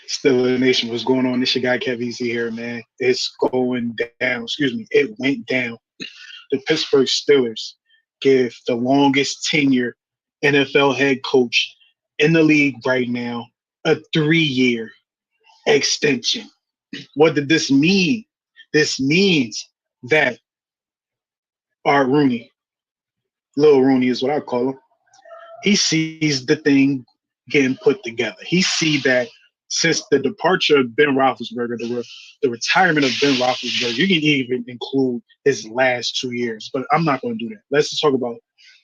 Steeler Nation, what's going on? This your guy Kev Easy here, man. It's going down. Excuse me, it went down. The Pittsburgh Steelers give the longest tenure NFL head coach in the league right now a 3-year extension. What did this mean? This means that Art Rooney, Lil Rooney is what I call him, he sees the thing getting put together. He see that since the departure of Ben Roethlisberger, the retirement of Ben Roethlisberger, you can even include his last 2 years, but I'm not going to do that. Let's just talk about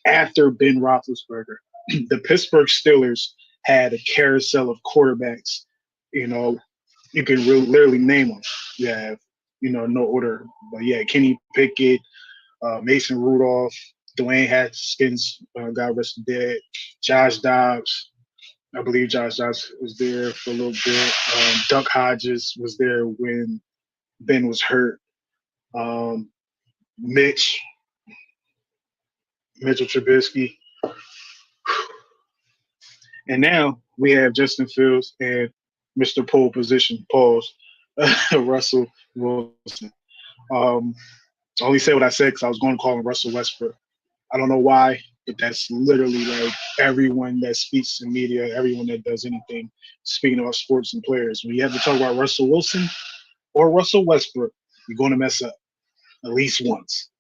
after Ben Roethlisberger. The Pittsburgh Steelers had a carousel of quarterbacks. You know, you can really, literally name them. You have, no order, but yeah, Kenny Pickett, Mason Rudolph, Dwayne Haskins, God rest him dead, Josh Dobbs. I believe Josh Dobbs was there for a little bit. Duck Hodges was there when Ben was hurt. Um, Mitch, Mitchell Trubisky. And now we have Justin Fields and Mr. Pole Position, pause, Russell Wilson. Um, I only say what I said because I was going to call him Russell Westbrook. I don't know why, but that's literally like everyone that speaks in media, everyone that does anything speaking about sports and players. When you have to talk about Russell Wilson or Russell Westbrook, you're going to mess up at least once.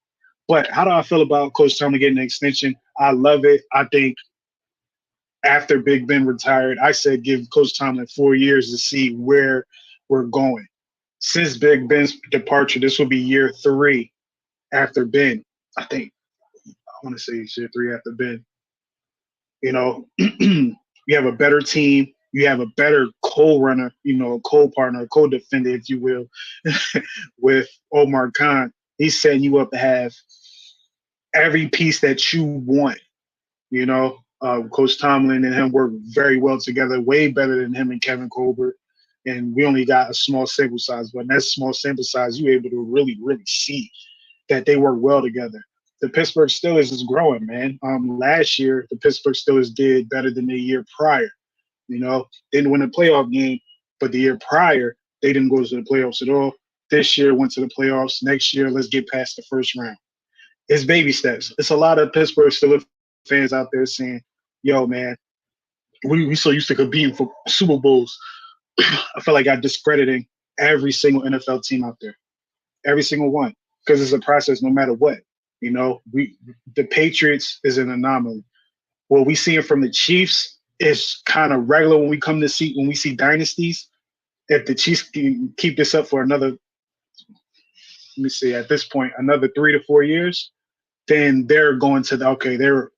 But how do I feel about Coach Tomlin getting an extension? I love it. I think after Big Ben retired, I said give Coach Tomlin 4 years to see where we're going. Since Big Ben's departure, this will be year 3 after Ben. I think I want to say year 3 after Ben. You have a better team. You have a better co-runner, co-partner, co-defender, if you will, with Omar Khan. He's setting you up to have every piece that you want. Coach Tomlin and him work very well together, way better than him and Kevin Colbert. And we only got a small sample size, but in that small sample size, you're able to really, really see that they work well together. The Pittsburgh Steelers is growing, man. Last year, the Pittsburgh Steelers did better than the year prior. Didn't win a playoff game, but the year prior, they didn't go to the playoffs at all. This year went to the playoffs. Next year, let's get past the first round. It's baby steps. It's a lot of Pittsburgh Steelers fans out there saying, yo, man, we so used to competing for Super Bowls. I feel like I'm discrediting every single NFL team out there, every single one, because it's a process no matter what. The Patriots is an anomaly. What we see from the Chiefs is kind of regular when we see dynasties. If the Chiefs can keep this up for another, let me see, at this point, another 3 to 4 years, then they're going to they're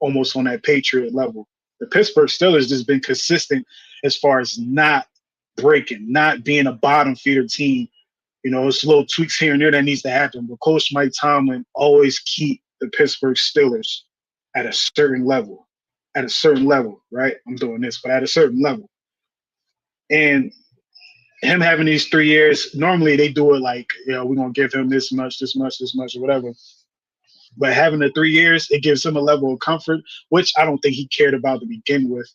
almost on that Patriot level. The Pittsburgh Steelers just been consistent as far as not breaking, not being a bottom feeder team. It's little tweaks here and there that needs to happen. But Coach Mike Tomlin always keep the Pittsburgh Steelers at a certain level. At a certain level, right? I'm doing this, but at a certain level. And him having these 3 years, normally they do it like, we're going to give him this much, or whatever. But having the 3 years, it gives him a level of comfort, which I don't think he cared about to begin with.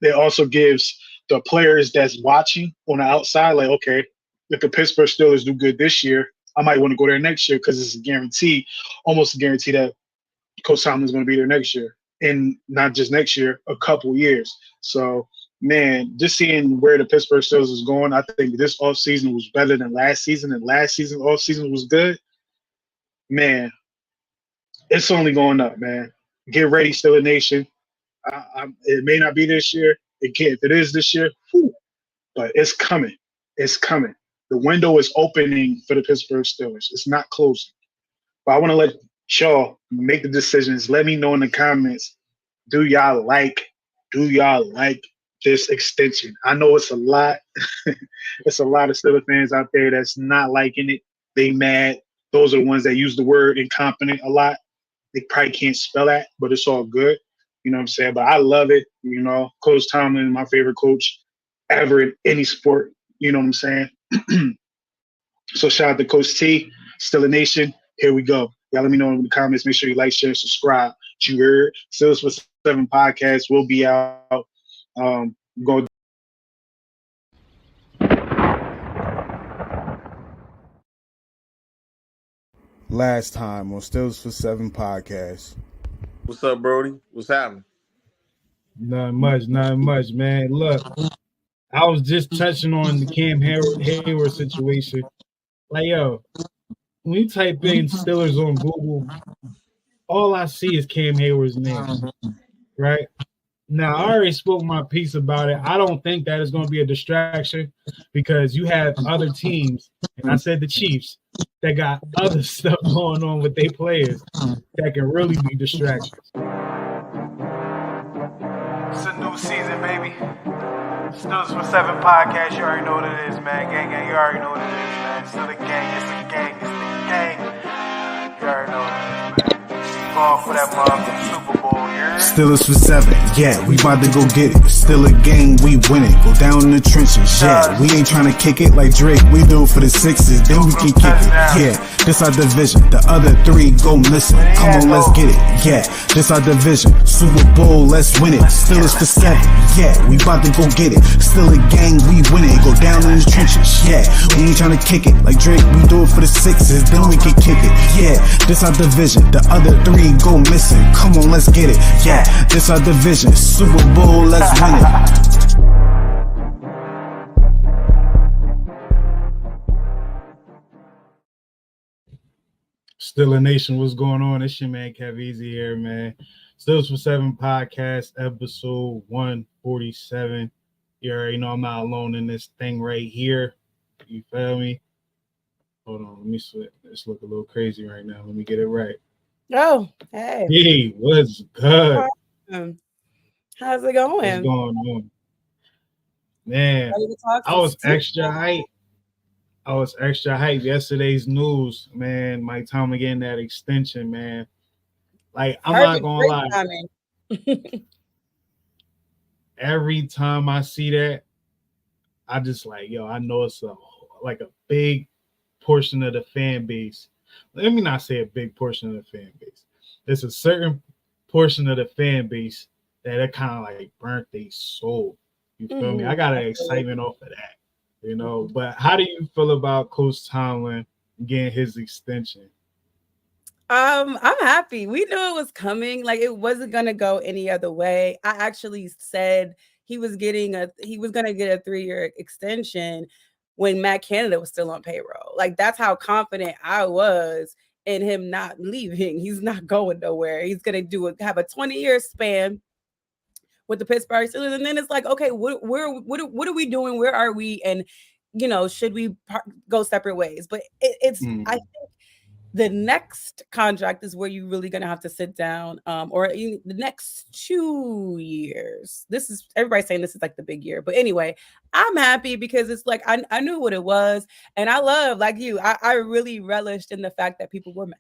It also gives the players that's watching on the outside, like, okay, if the Pittsburgh Steelers do good this year, I might want to go there next year because it's a guarantee, almost a guarantee that Coach Tomlin's going to be there next year. And not just next year, a couple years. So, man, just seeing where the Pittsburgh Steelers is going, I think this offseason was better than last season, and last season offseason was good. Man, it's only going up, man. Get ready, Steeler Nation. It may not be this year. It can't. If it is this year, whew, but it's coming. It's coming. The window is opening for the Pittsburgh Steelers. It's not closing. But I want to let y'all make the decisions. Let me know in the comments. Do y'all like this extension? I know it's a lot. It's a lot of Steelers fans out there that's not liking it. They mad. Those are the ones that use the word incompetent a lot. They probably can't spell that, but it's all good. You know what I'm saying? But I love it. Coach Tomlin, my favorite coach ever in any sport. You know what I'm saying? So shout out to Coach T, Steeler Nation. Here we go. Y'all let me know in the comments. Make sure you like, share, subscribe. You heard Steelers for 7 podcast will be out. Go last time on Stills for 7 podcast. What's up, Brody? What's happening? Not much, man. Look, I was just touching on the Cam Hayward situation. Like, yo, when you type in Steelers on Google, all I see is Cam Hayward's name, right? Now, I already spoke my piece about it. I don't think that is going to be a distraction because you have other teams, and I said the Chiefs, that got other stuff going on with their players that can really be distractions. It's a new season, baby. Still for 7 podcast. You already know what it is, man. Gang, you already know what it is, man. Still the gang, it's the gang. You already know what it is, man. Going for that motherfucking Super Bowl, yeah. Steelers for 7, yeah, we about to go get it. Still a game, we win it. Go down in the trenches, yeah. We ain't trying to kick it like Drake. We do it for the 6s, then we can kick it. Yeah, this our division. The other 3 go missing. Come on, let's get it. Yeah, this our division. Super Bowl, let's win it. Steelers for 7, yeah, we about to go get it. Still a gang, we win it. Go down in the trenches, yeah. We ain't trying to kick it like Drake. We do it for the 6s, then we can kick it. Yeah, this our division. The other 3 go missing. Come on, let's get it. Yeah, this our division. Super Bowl, let's win it. Still a Nation, what's going on? It's your man Kev Easy here, man. Stills for 7 podcast, episode 147. You already know I'm not alone in this thing right here. You feel me? Hold on, let me switch. This look a little crazy right now. Let me get it right. Oh, hey. Hey, what's good? How's it going? What's going on? Man, I was extra hyped. Yesterday's news, man. Mike Tomlin getting that extension, man. Like, I'm not gonna lie. Every time I see that, I just like, yo, I know it's a big portion of the fan base. Let me not say a big portion of the fan base. There's a certain portion of the fan base that it kind of like burnt their soul. You feel me? I got an excitement off of that, you know. But how do you feel about Coach Tomlin getting his extension? I'm happy. We knew it was coming. Like, it wasn't gonna go any other way. I actually said he was gonna get a 3-year extension when Matt Canada was still on payroll. Like, that's how confident I was in him not leaving. He's not going nowhere. He's gonna have a 20-year span with the Pittsburgh Steelers, and then it's like, okay, what are we doing? Where are we? And should we go separate ways? But I think the next contract is where you're really going to have to sit down, or the next 2 years. Everybody's saying this is like the big year. But anyway, I'm happy because it's like I knew what it was. And I love, like you, I really relished in the fact that people were mad.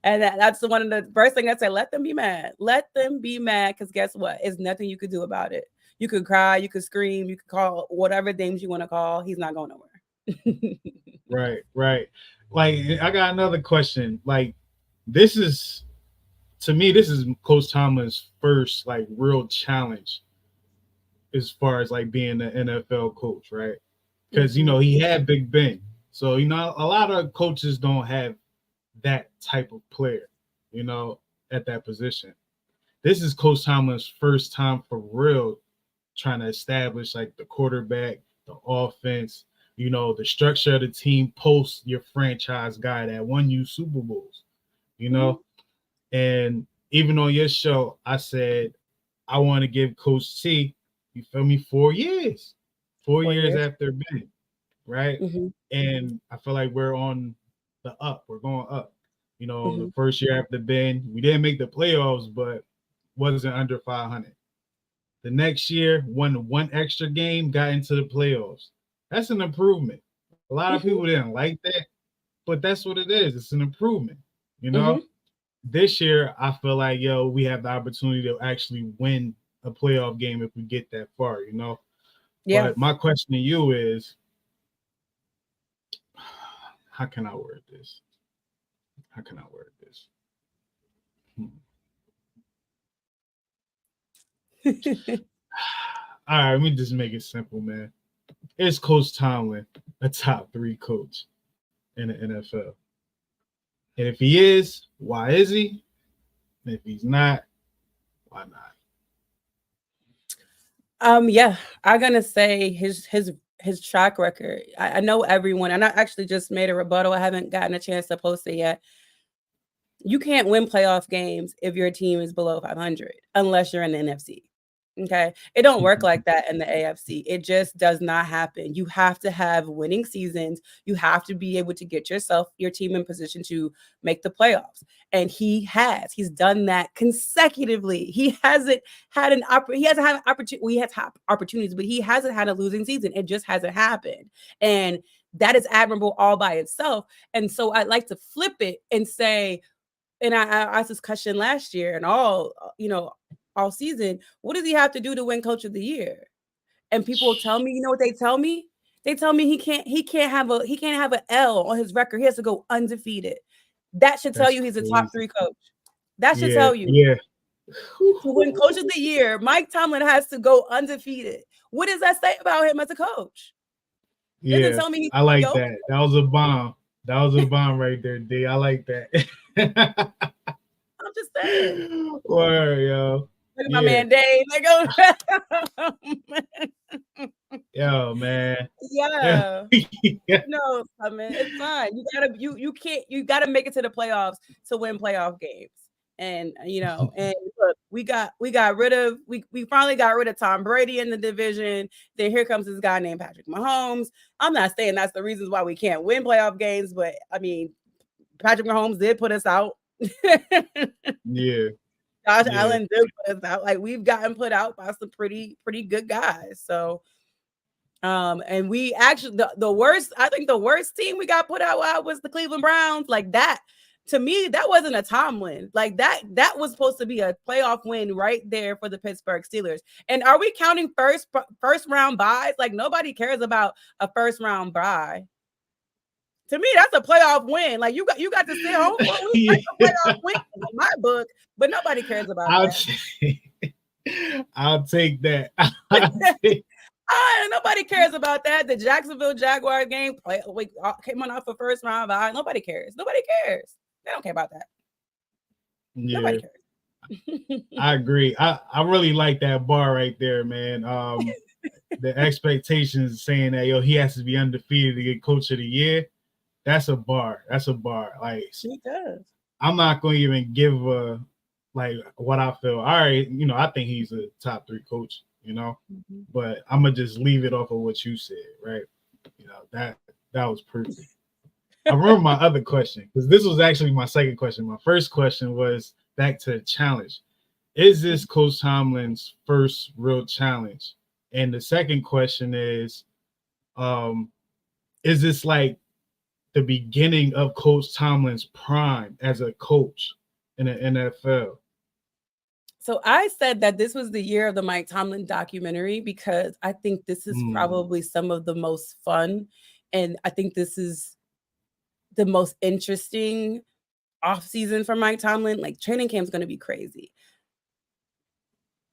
And that's one of the first thing I say, let them be mad. Let them be mad, because guess what? There's nothing you could do about it. You could cry, you could scream, you could call whatever names you want to call. He's not going nowhere. Right. Like, I got another question. Like, this is Coach Tomlin's first like real challenge as far as like being an NFL coach, right? Because he had Big Ben, so a lot of coaches don't have that type of player, at that position. This is Coach Tomlin's first time for real trying to establish like the quarterback, the offense. The structure of the team post your franchise guy that won you Super Bowls, And even on your show, I said, I want to give Coach T, you feel me, 4 years. 4 years after Ben, right? And I feel like we're on the up. We're going up. The first year after Ben, we didn't make the playoffs, but wasn't under 500. The next year, won one extra game, got into the playoffs. That's an improvement. A lot of people didn't like that, but that's what it is. It's an improvement, This year, I feel like, we have the opportunity to actually win a playoff game if we get that far, Yeah. But my question to you is, how can I word this? All right, let me just make it simple, man. Is Coach Tomlin a top 3 coach in the NFL? And if he is, why is he? And if he's not, why not? Yeah, I'm gonna say his track record. I know everyone, and I actually just made a rebuttal. I haven't gotten a chance to post it yet. You can't win playoff games if your team is below 500 unless you're in the NFC. Okay. It don't work like that in the AFC. It just does not happen. You have to have winning seasons. You have to be able to get your team in position to make the playoffs. And he's done that consecutively. He hasn't had an opportunity. We have opportunities, but he hasn't had a losing season. It just hasn't happened. And that is admirable all by itself. And so I'd like to flip it and say, and I asked this question last year and all season, what does he have to do to win Coach of the Year? And people tell me, you know what they tell me? They tell me he can't have an L on his record. He has to go undefeated. That should tell you he's a top 3 coach. That should tell you. Yeah. To win Coach of the Year, Mike Tomlin has to go undefeated. What does that say about him as a coach? Yeah, tell me I like that. That was a bomb. That was a bomb right there, D. I like that. I'm just saying. Word, yo. Look at my man Dave. Yo, man. Yeah. No, I mean, it's fine. You gotta make it to the playoffs to win playoff games. And and look, we finally got rid of Tom Brady in the division. Then here comes this guy named Patrick Mahomes. I'm not saying that's the reasons why we can't win playoff games, but I mean, Patrick Mahomes did put us out. Yeah. Josh Allen did put us out. Like, we've gotten put out by some pretty good guys. So and we actually the worst team we got put out was the Cleveland Browns. Like, that to me, that wasn't a Tomlin. Like, that was supposed to be a playoff win right there for the Pittsburgh Steelers. And are we counting first round buys? Like, nobody cares about a first round buy. To me, that's a playoff win. Like, you got to stay home for a week. That's a playoff win in my book, but nobody cares about that. I'll take that. Nobody cares about that. The Jacksonville Jaguars game came on off a first round bye. Nobody cares. They don't care about that. Yeah. Nobody cares. I agree. I really like that bar right there, man. The expectations saying that he has to be undefeated to get Coach of the Year. That's a bar. Like, he does. I'm not going to even give what I feel. All right, I think he's a top 3 coach. But I'm gonna just leave it off of what you said, right? That was perfect. I remember my other question, because this was actually my second question. My first question was back to the challenge. Is this Coach Tomlin's first real challenge? And the second question is this like the beginning of Coach Tomlin's prime as a coach in the NFL? So I said that this was the year of the Mike Tomlin documentary, because I think this is probably some of the most fun, and I think this is the most interesting off season for Mike Tomlin. Like, training camp is going to be crazy.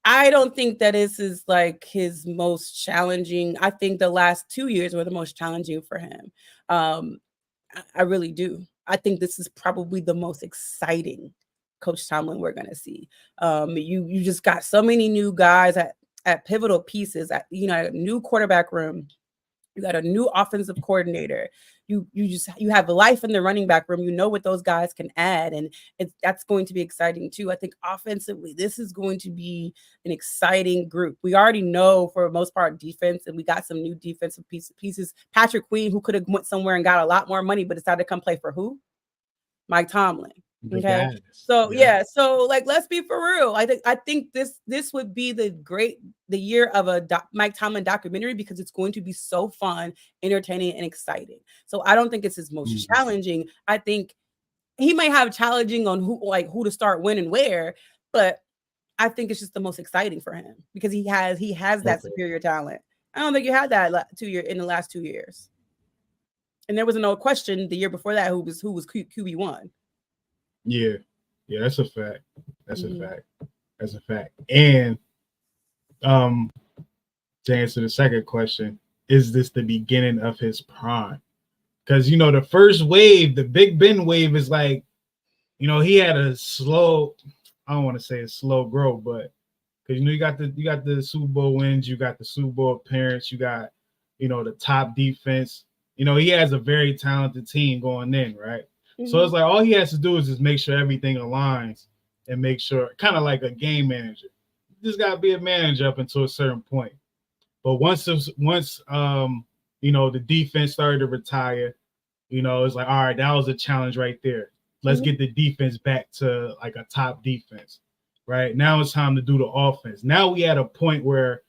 I don't think that this is like his most challenging. I think the last 2 years were the most challenging for him. I really do. I think this is probably the most exciting Coach Tomlin we're going to see. You just got so many new guys at pivotal pieces. A new quarterback room. You got a new offensive coordinator. You have life in the running back room. You know what those guys can add, and that's going to be exciting too. I think offensively, this is going to be an exciting group. We already know for the most part defense, and we got some new defensive pieces. Patrick Queen, who could have went somewhere and got a lot more money, but decided to come play for who? Mike Tomlin. Okay. So like, let's be for real. I think this would be the year of a Mike Tomlin documentary, because it's going to be so fun, entertaining, and exciting. So I don't think it's his most challenging. I think he might have challenging on who to start when and where, but I think it's just the most exciting for him, because he has that superior talent. I don't think you had that in the last 2 years. And there was no question the year before that who was QB1. Yeah, that's a fact. That's a fact. And to answer the second question, is this the beginning of his prime? Because the first wave, the Big Ben wave, is like he had a slow, I don't want to say a slow growth, but because you got the Super Bowl wins, you got the Super Bowl appearance, you got the top defense. He has a very talented team going in, right? Mm-hmm. So it's like all he has to do is just make sure everything aligns and make sure, kind of like a game manager. You just gotta be a manager up until a certain point. But once the defense started to retire, it's like, all right, that was a challenge right there. Let's get the defense back to like a top defense. Right now it's time to do the offense. Now we at a point where,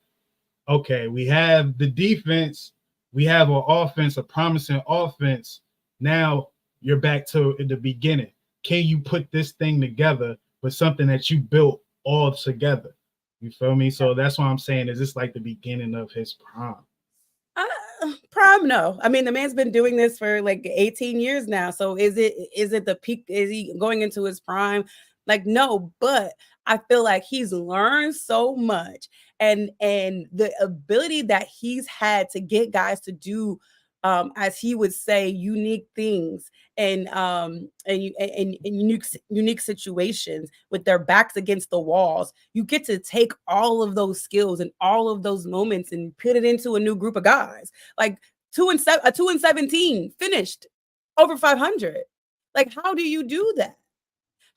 okay, we have the defense, we have an offense, a promising offense. Now you're back to the beginning. Can you put this thing together with something that you built all together? You feel me? So that's why I'm saying, is this like the beginning of his prime? Prime, no. I mean, the man's been doing this for like 18 years now. So is it the peak? Is he going into his prime? Like, no, but I feel like he's learned so much, and the ability that he's had to get guys to do, as he would say, unique things and unique situations with their backs against the walls. You get to take all of those skills and all of those moments and put it into a new group of guys. Like 2-17 finished over 500. Like, how do you do that?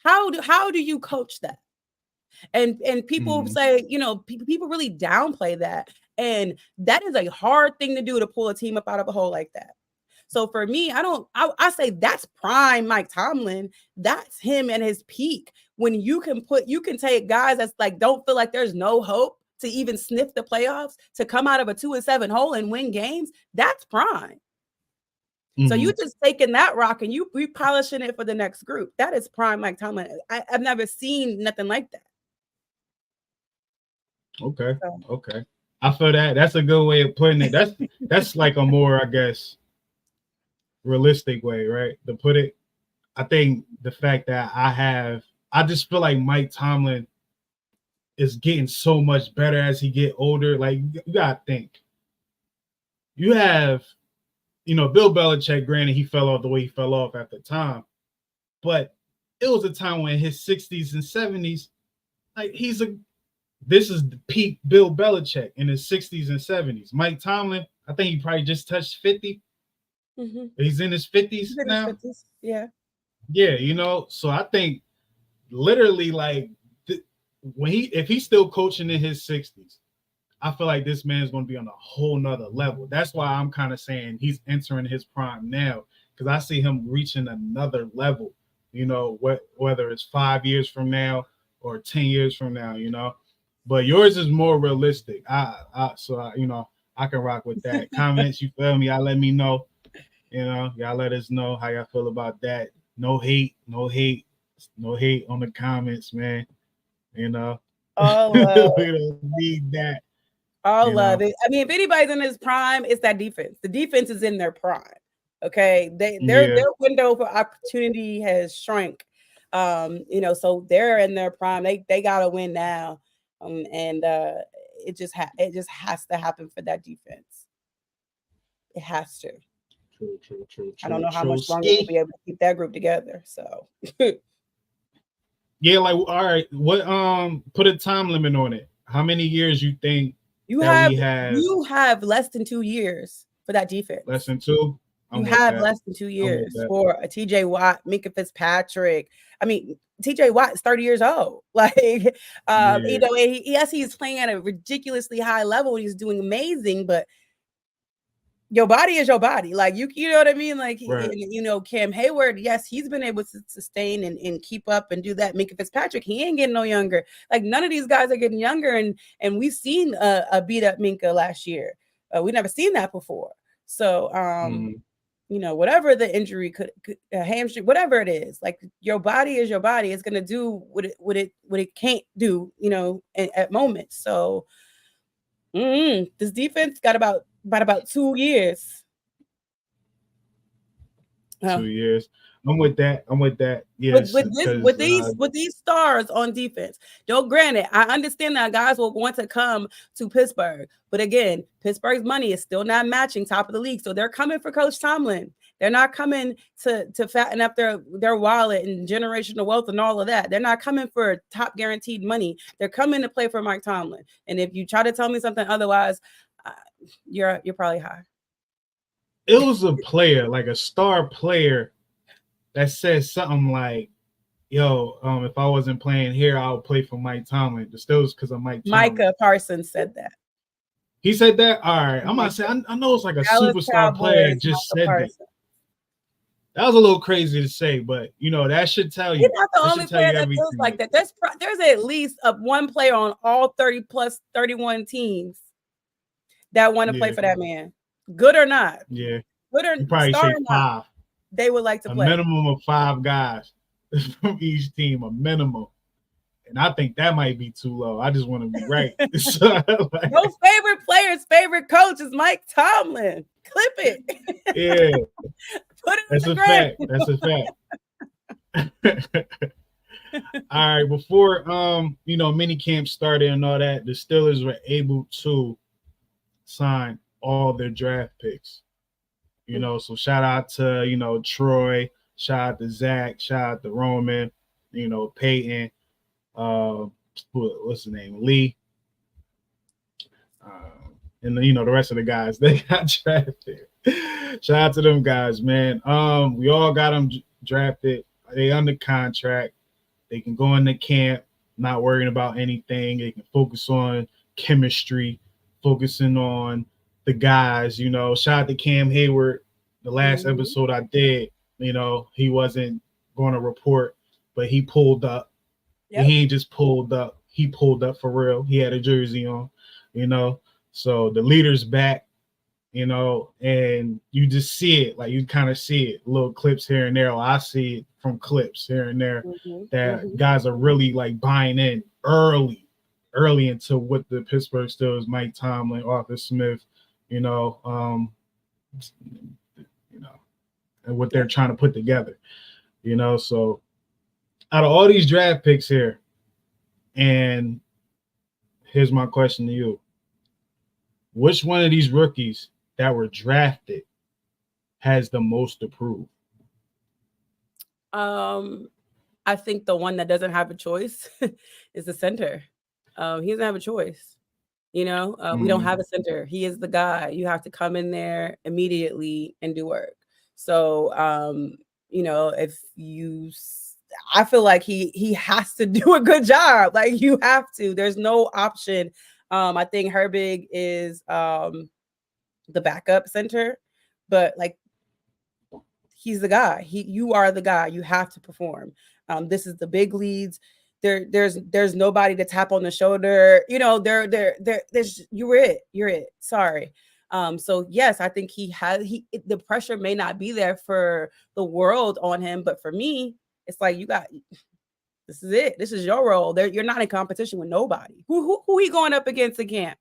How do you coach that? And people say, people really downplay that. And that is a hard thing to do, to pull a team up out of a hole like that. So for me, I say that's prime Mike Tomlin. That's him at his peak. When you can take guys that's like, don't feel like there's no hope to even sniff the playoffs, to come out of a 2-7 hole and win games. That's prime. So you just taking that rock and you repolishing it for the next group. That is prime Mike Tomlin. I've never seen nothing like that. Okay. Okay. I feel that. That's a good way of putting it. That's like a more, I guess, realistic way, right? To put it. I think the fact that I just feel like Mike Tomlin is getting so much better as he get older. Like, you gotta think. You have Bill Belichick, granted, he fell off the way he fell off at the time, but it was a time when in his 60s and 70s, like this is the peak Bill Belichick in his 60s and 70s. Mike Tomlin, I think he probably just touched 50. Mm-hmm. He's in his 50s now. His 50s. Yeah. Yeah, so I think literally like if he's still coaching in his 60s, I feel like this man's going to be on a whole nother level. That's why I'm kind of saying he's entering his prime now, because I see him reaching another level, whether it's 5 years from now or 10 years from now, but yours is more realistic. I can rock with that. Comments, you feel me? Y'all let me know, y'all let us know how y'all feel about that. No hate on the comments, man. All love. We don't need that. All love it. I mean, if anybody's in his prime, it's that defense. The defense is in their prime. Okay. Their window for opportunity has shrunk. So they're in their prime. They gotta win now. It just has to happen for that defense. It has to. True. I don't know how much longer we'll be able to keep that group together. So yeah, like, all right, what put a time limit on it. How many years you think you have less than 2 years for that defense? Less than 2? You have less than 2 years for a TJ Watt, Minka Fitzpatrick. I mean, TJ Watt is 30 years old. Like, and he's playing at a ridiculously high level. He's doing amazing, but your body is your body. Like, you know what I mean? Like, right. Cam Hayward, yes, he's been able to sustain and keep up and do that. Minka Fitzpatrick, he ain't getting no younger. Like, none of these guys are getting younger. And we've seen a beat up Minka last year. We never seen that before. So, whatever the injury could hamstring, whatever it is, like, your body is your body. It's gonna do what it can't do, at moments. So this defense got about 2 years. 2 years. I'm with that. Yes. With these stars on defense. Granted, I understand that guys will want to come to Pittsburgh, but again, Pittsburgh's money is still not matching top of the league, so they're coming for Coach Tomlin. They're not coming to fatten up their wallet and generational wealth and all of that. They're not coming for top guaranteed money. They're coming to play for Mike Tomlin. And if you try to tell me something otherwise, you're probably high. It was a player, like a star player, that said something like, yo, if I wasn't playing here, I would play for Mike Tomlin. The Steelers because of Mike Tomlin. Micah Parsons said that. He said that? All right. I'm about to say, I know it's like a superstar player that just said that. That was a little crazy to say, but, that should tell you. He's not the only player that feels like that. There's at least one player on all 30 plus 31 teams that want to play for that man. Good or not. Yeah. Good or you probably say 5. They would like to play. A minimum of 5 guys from each team, a minimum. And I think that might be too low. I just want to be right. So, like, no favorite player's favorite coach is Mike Tomlin. Clip it. Yeah. Put it That's a fact. That's a fact. All right. Before mini camp started and all that, the Steelers were able to sign all their draft picks. So shout out to Troy, shout out to Zach, shout out to Roman, Peyton, what's his name? Lee. And the rest of the guys they got drafted. Shout out to them guys, man. We all got them drafted. They under contract. They can go into camp, not worrying about anything. They can focus on chemistry, focusing on the guys. Shout out to Cam Hayward. The last episode I did, he wasn't going to report, but he pulled up. Yep. He ain't just pulled up. He pulled up for real. He had a jersey on, So the leader's back, and you just see it. Like, you kind of see it. Little clips here and there. I see it from clips here and there that guys are really, like, buying in early into what the Pittsburgh Steelers, Mike Tomlin, Arthur Smith, and what they're trying to put together, So out of all these draft picks here, and here's my question to you. Which one of these rookies that were drafted has the most to prove? I think the one that doesn't have a choice is the center. He doesn't have a choice. We don't have a center. He is the guy. You have to come in there immediately and do work. So, I feel like he has to do a good job. Like, you have to. There's no option. I think Herbig is the backup center, but like, he's the guy. You are the guy. You have to perform. This is the big leads. There's nobody to tap on the shoulder. There's you're it. Sorry. So yes, I think the pressure may not be there for the world on him, but for me, it's like, this is it. This is your role. You're not in competition with nobody. Who he going up against again?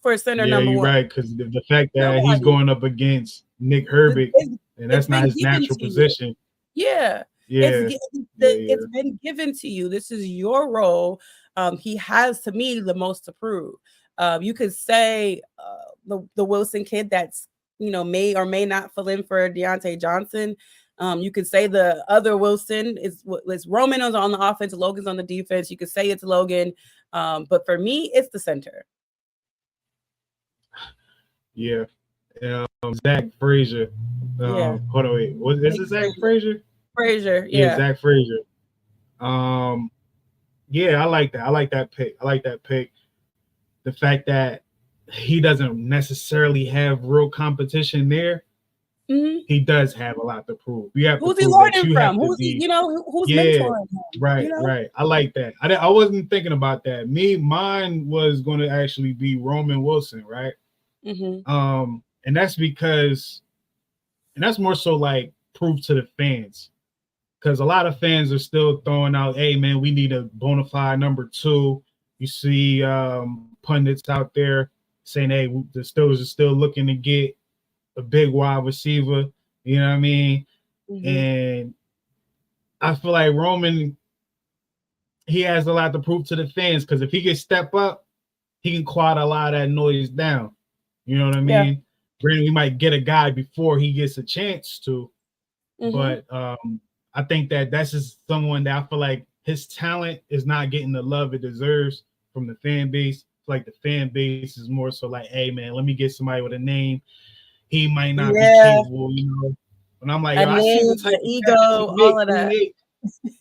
For center number one. Right, because the fact that he's going up against Nick Herbig, and that's not his natural position. Yeah. It's been given to you. This is your role. He has, to me, the most to prove. You could say the Wilson kid that's may or may not fill in for Deontay Johnson. You could say the other Wilson is Roman is on the offense, Logan's on the defense. You could say it's Logan, but for me, it's the center. Yeah, Zach Frazier. Hold on, wait. Is it Zach Frazier? Frazier, yeah. Zach Frazier. Yeah, I like that. I like that pick. The fact that he doesn't necessarily have real competition there. Mm-hmm. He does have a lot to prove. You have who's to he learning from? Who's mentoring him? Right. I like that. I wasn't thinking about that. Mine was going to actually be Roman Wilson, right? Mm-hmm. And that's because, and that's more so like proof to the fans, because a lot of fans are still throwing out, "Hey man, we need a bona fide number 2." You see pundits out there saying, "Hey, the Steelers are still looking to get a big wide receiver," you know what I mean? Mm-hmm. And I feel like Roman, he has a lot to prove to the fans, because if he can step up, he can quiet a lot of that noise down. You know what I mean? granted, we might get a guy before he gets a chance to, but I think that's just someone that I feel like his talent is not getting the love it deserves from the fan base. Like the fan base is more so like, hey man, let me get somebody with a name. He might not be capable, you know. And I'm like, yo, I see the type of ego, catches he make. all of that.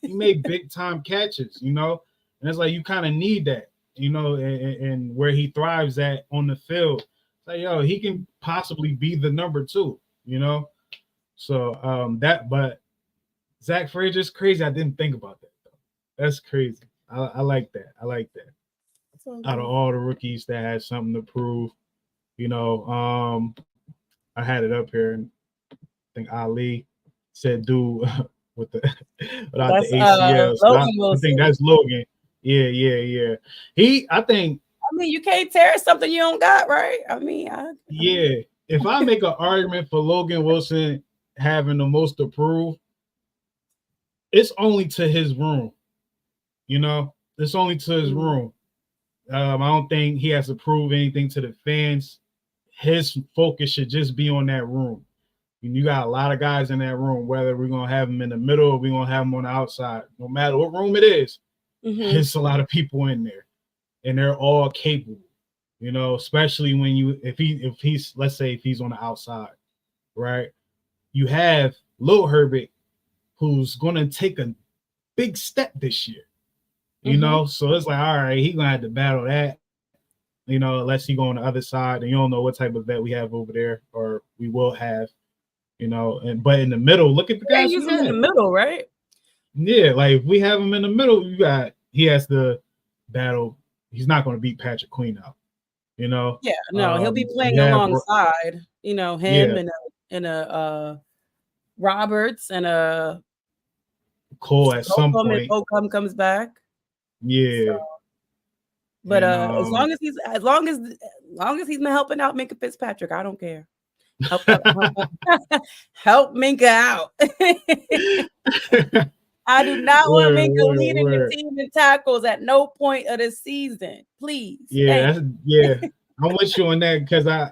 He made big time catches, you know. And it's like you kind of need that, you know, and where he thrives at on the field. It's like, yo, he can possibly be the number 2, you know. So but Zach Frazier's crazy. I didn't think about that though. That's crazy. I like that. I like that. Out of all the rookies that had something to prove, you know, I had it up here, and I think Ali said, "Dude, with the without the ACL." So I think that's Logan. Yeah. I think. I mean, you can't tear something you don't got, right? I mean, if I make an argument for Logan Wilson having the most to prove, it's only to his room. You know, it's only to his room. I don't think he has to prove anything to the fans. His focus should just be on that room. And you got a lot of guys in that room, whether we're going to have them in the middle or we're going to have them on the outside. No matter what room it is, there's a lot of people in there. And they're all capable, you know, especially when if he's let's say if he's on the outside, right? You have Lil Herbert, who's going to take a big step this year. You know, so it's like, all right, he's gonna have to battle that, you know, unless he go on the other side, and you don't know what type of vet we have over there, or we will have, you know. But in the middle, look at the guys. He's in the middle, right? Yeah, like if we have him in the middle, he has to battle. He's not going to beat Patrick Queen out, you know. Yeah, no, he'll be playing alongside, you know, him and a Roberts and a Cole at some point. Cole comes back. Yeah. So, but as long as he's been helping out Minka Fitzpatrick, I don't care. Help Minka out. I do not want Minka leading the team in tackles at no point of the season. Please. Yeah, I'm with you on that because I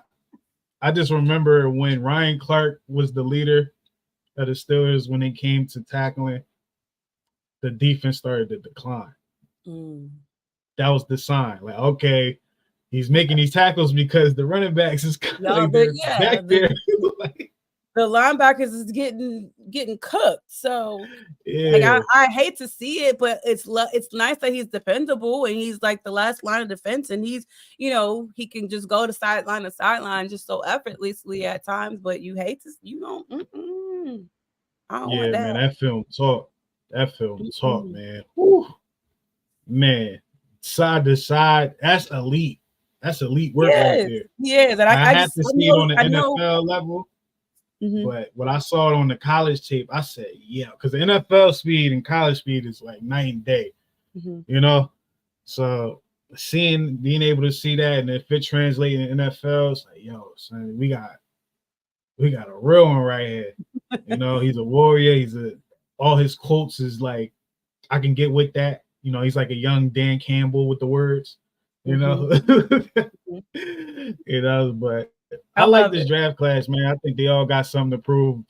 just remember when Ryan Clark was the leader of the Steelers when it came to tackling, the defense started to decline. That was the sign. Like, okay, he's making these tackles because the running backs is back there. The linebackers is getting cooked. So like I hate to see it, but it's nice that he's dependable and he's like the last line of defense, and he's, you know, he can just go to sideline to sideline just so effortlessly at times. But you hate to, you know, I don't want that. Man, that film talk, man. Whew. Man, side to side, that's elite. That's elite work right there. Yeah, and I have to see it on the NFL level. But when I saw it on the college tape, I said, yeah, because the NFL speed and college speed is like night and day, you know? So being able to see that, and if it translates in NFL, it's like, yo, son, we got a real one right here. You know, he's a warrior. All his quotes is like, I can get with that. You know, he's like a young Dan Campbell with the words, you know? You know, but I like this draft class, man. I think they all got something to prove,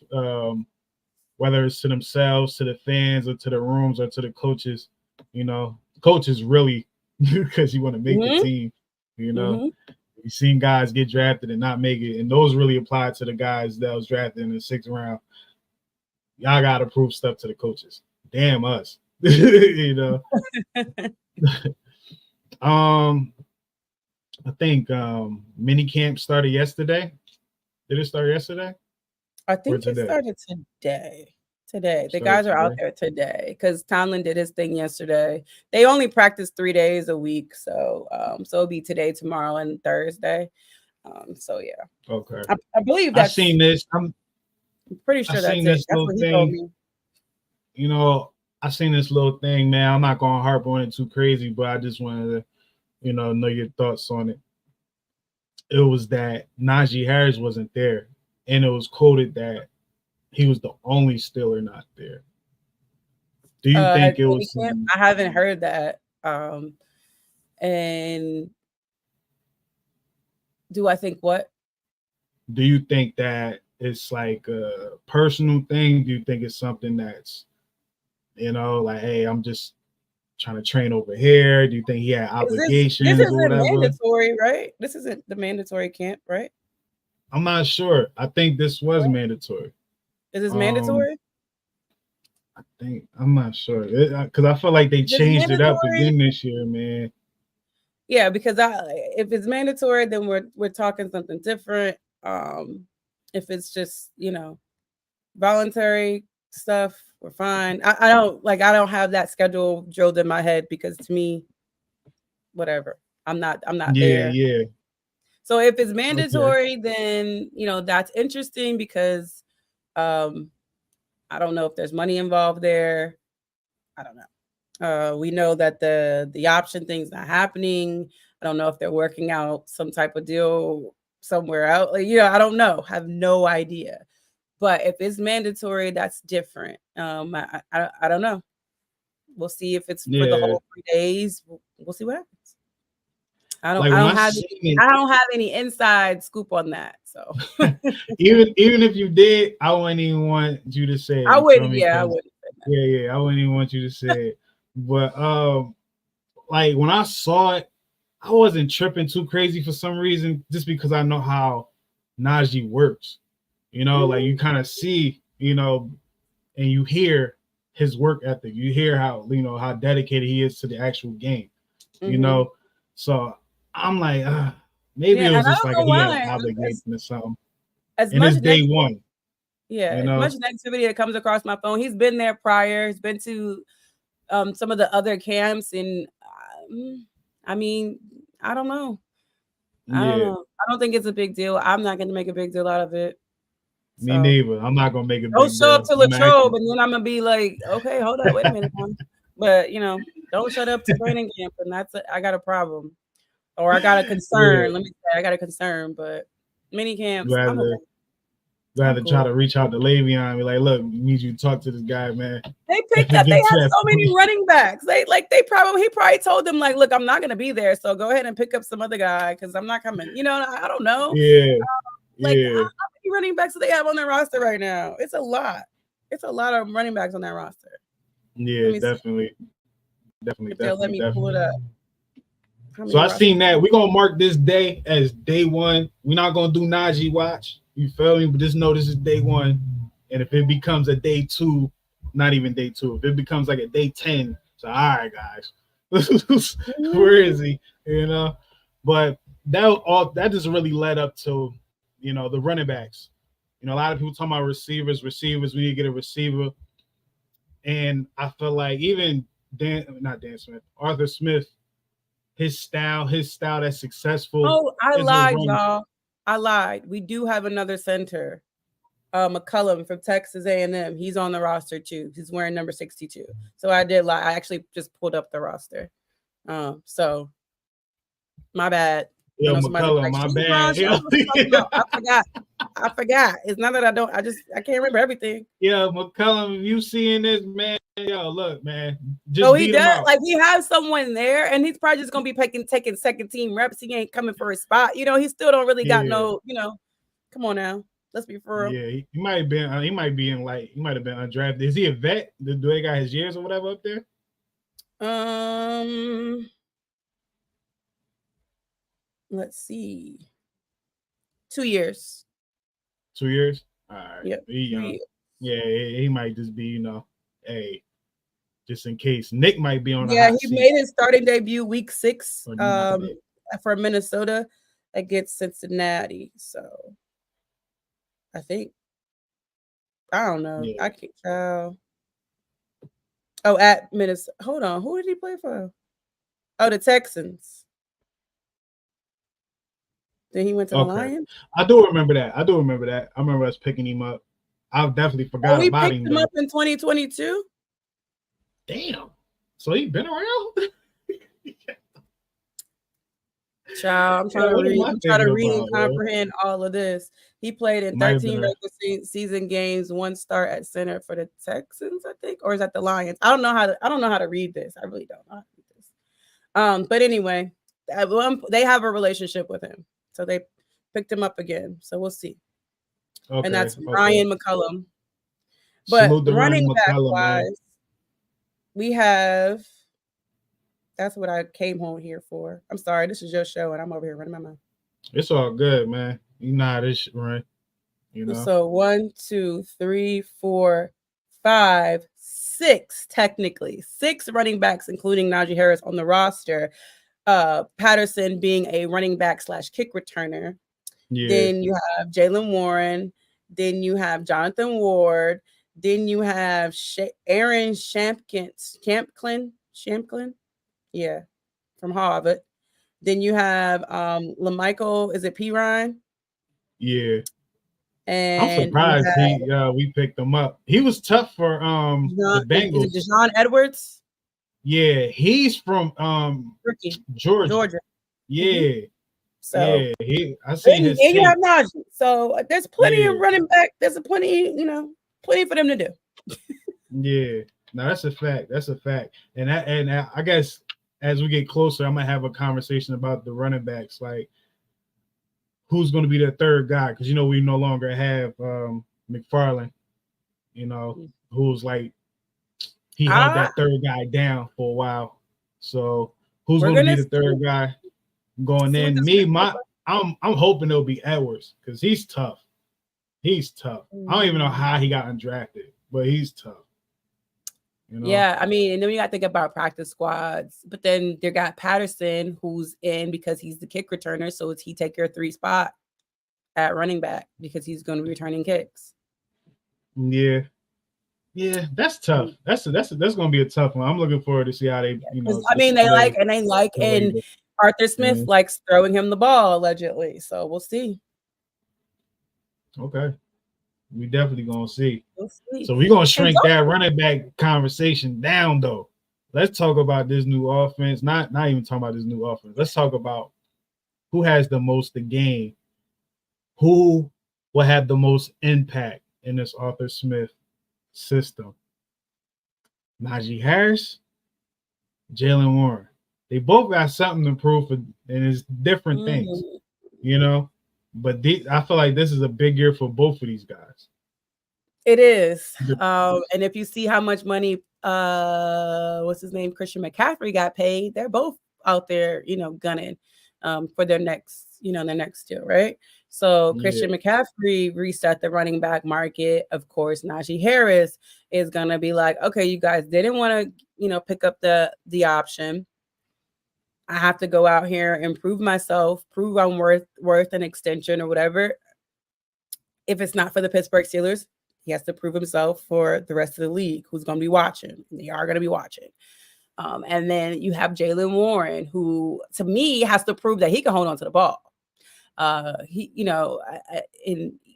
whether it's to themselves, to the fans, or to the rooms, or to the coaches. You know, coaches really, because you want to make the team. You know, you've seen guys get drafted and not make it, and those really apply to the guys that was drafted in the 6th round. Y'all got to prove stuff to the coaches. Damn us, you know. I think mini camp started yesterday. Did it start yesterday? I think it started today. The guys are out there today because Tomlin did his thing yesterday. They only practice 3 days a week, so it'll be today, tomorrow, and Thursday. So yeah. Okay. I believe that. I've seen this. I'm pretty sure that's it. That's what he told me. You know, I seen this little thing, man. I'm not gonna harp on it too crazy, but I just wanted to, you know your thoughts on it. It was that Najee Harris wasn't there, and it was quoted that he was the only Steeler not there. Do you think it was? I haven't heard that. And do I think what? do you think that it's like a personal thing? Do you think it's something that's, like, hey, I'm just trying to train over here? Do you think he had obligations this or isn't whatever? mandatory, right? This isn't the mandatory camp, right? I'm not sure. I think this was mandatory. Is this mandatory? I'm not sure because I feel like they changed it up again this year, man. Yeah, because if it's mandatory, then we're talking something different. If it's just voluntary stuff, we're fine. I don't have that schedule drilled in my head because to me, whatever. I'm not there. Yeah. So if it's mandatory, then that's interesting because I don't know if there's money involved there. I don't know. We know that the option thing's not happening. I don't know if they're working out some type of deal somewhere out. I don't know. I have no idea. But if it's mandatory, that's different. I don't know. We'll see if it's for the whole 3 days. We'll see what happens. I don't have any inside scoop on that. So even if you did, I wouldn't even want you to say it. I wouldn't. Yeah, I wouldn't. Yeah, I wouldn't even want you to say it. But like when I saw it, I wasn't tripping too crazy for some reason, just because I know how Najee works. Like you kind of see, and you hear his work ethic. You hear how how dedicated he is to the actual game. So I'm like, maybe it was just like he had an obligation or something. And it's day one. Yeah, as much negativity that comes across my phone. He's been there prior. He's been to some of the other camps, and I mean, I don't know. I don't know. I don't think it's a big deal. I'm not going to make a big deal out of it. Me neither. I'm not going to make a big deal. Don't show up to Latrobe, and then I'm going to be like, okay, hold up, wait a minute. But don't shut up to training camp, and I got a problem, or I got a concern. Let me say, I got a concern. But mini camps, I'm okay. Rather try to reach out to Le'Veon and be like, look, we need you to talk to this guy, man. They picked up, they had so many running backs. He probably told them, like, look, I'm not gonna be there. So go ahead and pick up some other guy because I'm not coming. I don't know. Yeah. How many running backs do they have on their roster right now? It's a lot. It's a lot of running backs on that roster. Yeah, definitely. Let me pull it up. So I seen that. We're gonna mark this day as day one. We're not gonna do Najee watch. You feel me? But just know this is day one. And if it becomes a day two, not even day two, if it becomes like a day 10, so all right, guys. Where is he? But that just really led up to the running backs. A lot of people talking about receivers, we need to get a receiver. And I feel like even Arthur Smith, his style that's successful. Oh, I lied, y'all. I lied. We do have another center, McCullum from Texas A&M. He's on the roster too. He's wearing number 62. So I did lie. I actually just pulled up the roster. So my bad. Yo, McCullum, my bad. I forgot. It's not that I can't remember everything. Yeah, McCullum, if you seeing this, man, yo, look, man. So he does, like, he has someone there, and he's probably just gonna be taking second team reps. He ain't coming for a spot. He still don't really got no, come on now. Let's be for real. Yeah, he might have been undrafted. Is he a vet? Do they got his years or whatever up there? Let's see. 2 years. 2 years? All right. Yep. He might just be, hey, just in case. Nick might be on the hot seat. Made his starting debut week 6 for Minnesota against Cincinnati. So I think, I don't know. Yeah. I can't tell. Oh, at Minnesota. Hold on. Who did he play for? Oh, the Texans. Then he went to the Lions. I do remember that. I remember us picking him up. I definitely forgot about him. We picked him up in 2022. Damn. So he's been around? Child, I'm trying to read and comprehend all of this. He played in 13 regular season games, 1 start at center for the Texans, I think, or is that the Lions? I don't know how to read this. I really don't know how to read this. But anyway, they have a relationship with him, so they picked him up again. So we'll see. and Okay. that's Ryan McCullum. But Salute the running Ryan back McCullum, man. wise, we have. That's what I came home here for. I'm sorry, this is your show, and I'm over here running my mouth. It's all good, man. You know how this shit run. You know. So 1, 2, 3, 4, 5, 6, technically 6 running backs, including Najee Harris on the roster. Patterson being a running back / kick returner. Yeah. Then you have Jalen Warren. Then you have Jonathan Ward. Then you have Aaron Shampklin. Yeah, from Harvard. Then you have LaMichael, is it P. Ryan? Yeah. And I'm surprised we picked him up. He was tough for the Bengals. Is it Deshaun Edwards? Yeah, he's from Georgia. Yeah. So I see his and you have Najee. So there's plenty of running back. There's plenty for them to do. Yeah. No, that's a fact. That's a fact. And I guess as we get closer, I'm gonna have a conversation about the running backs, like who's going to be the third guy, because we no longer have McFarland, who's like he held that third guy down for a while. So who's going to be the third guy going in? I'm hoping it'll be Edwards, because he's tough. He's tough. I don't even know how he got undrafted, but he's tough. Yeah, I mean, and then we got to think about practice squads. But then they got Patterson, who's in because he's the kick returner. So he take your 3 spot at running back because he's going to be returning kicks. Yeah, that's tough. That's going to be a tough one. I'm looking forward to see how they, I mean, they like Arthur Smith likes throwing him the ball allegedly. So we'll see. Okay. We definitely gonna see. So we're gonna shrink that running back conversation down, though. Let's talk about this new offense. Not even talking about this new offense. Let's talk about who has the most to gain. Who will have the most impact in this Arthur Smith system? Najee Harris, Jalen Warren. They both got something to prove, and it's different things, But I feel like this is a big year for both of these guys. It is. And if you see how much money, what's his name, Christian McCaffrey got paid, they're both out there, gunning for their next, their next deal, right? So Christian McCaffrey reset the running back market. Of course, Najee Harris is going to be like, okay, you guys didn't want to, pick up the option. I have to go out here and prove myself, prove I'm worth an extension or whatever. If it's not for the Pittsburgh Steelers, he has to prove himself for the rest of the league, who's going to be watching. They are going to be watching. And then you have Jalen Warren, who to me has to prove that he can hold on to the ball. And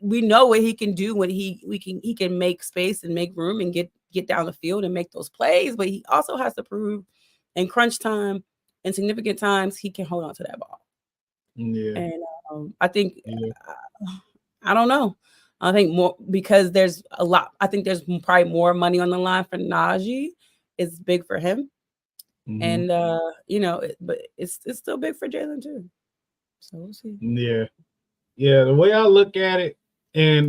we know what he can do when he can make space and make room and get down the field and make those plays. But he also has to prove in crunch time and significant times he can hold on to that ball. Yeah. And I think I don't know. I think more because there's a lot. I think there's probably more money on the line for Najee. It's big for him, and but it's still big for Jalen too. So we'll see. Yeah. The way I look at it, and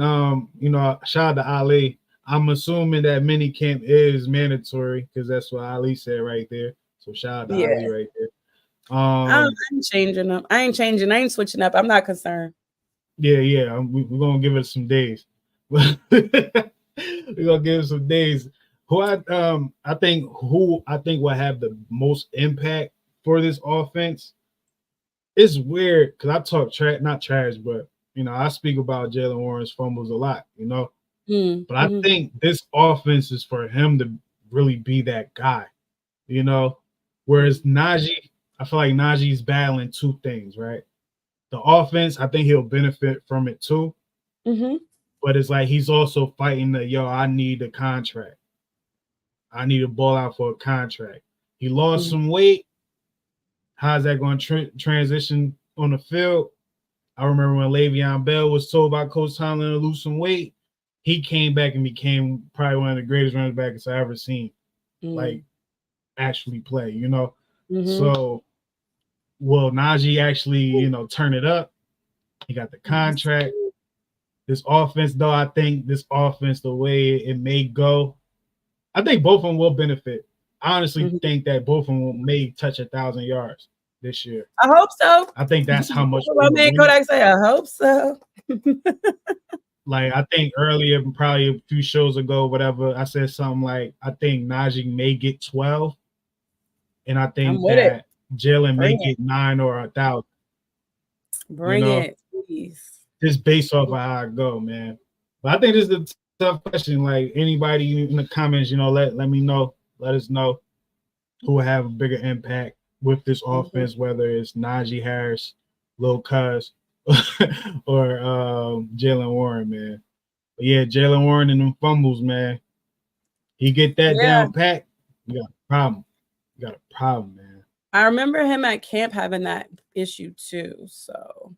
shout out to Ali. I'm assuming that minicamp is mandatory because that's what Ali said right there. So shout out to Ali right there. I ain't changing up. I ain't changing. I ain't switching up. I'm not concerned. Yeah. We're gonna give it some days. We're gonna give it some days. I think will have the most impact for this offense. It's weird because I talk not trash, but I speak about Jalen Warren's fumbles a lot, But I think this offense is for him to really be that guy, Whereas Najee, I feel like Najee's battling two things, right? The offense, I think he'll benefit from it too. But it's like he's also fighting I need a contract. I need to ball out for a contract. He lost some weight. How's that going to transition on the field? I remember when Le'Veon Bell was told by Coach Tomlin to lose some weight. He came back and became probably one of the greatest running backs I've ever seen. Like, actually play, So will Najee actually, turn it up? He got the contract. This offense, though, I think this offense, the way it may go, I think both of them will benefit. I honestly think that both of them may touch 1,000 yards this year. I hope so. I think that's how much. My man Kodak say, I hope so. Like, I think earlier, probably a few shows ago, whatever, I said something like, I think Najee may get 12, and I think that Jalen may get 9 or 1,000. Bring it, please. Just based off of how I go, man. But I think this is a tough question. Like, anybody in the comments, let me know. Let us know who will have a bigger impact with this offense, whether it's Najee Harris, Lil Cuz, or Jalen Warren, man. But yeah, Jalen Warren and them fumbles, man. He get that down pat, you got a problem. You got a problem, man. I remember him at camp having that issue too. So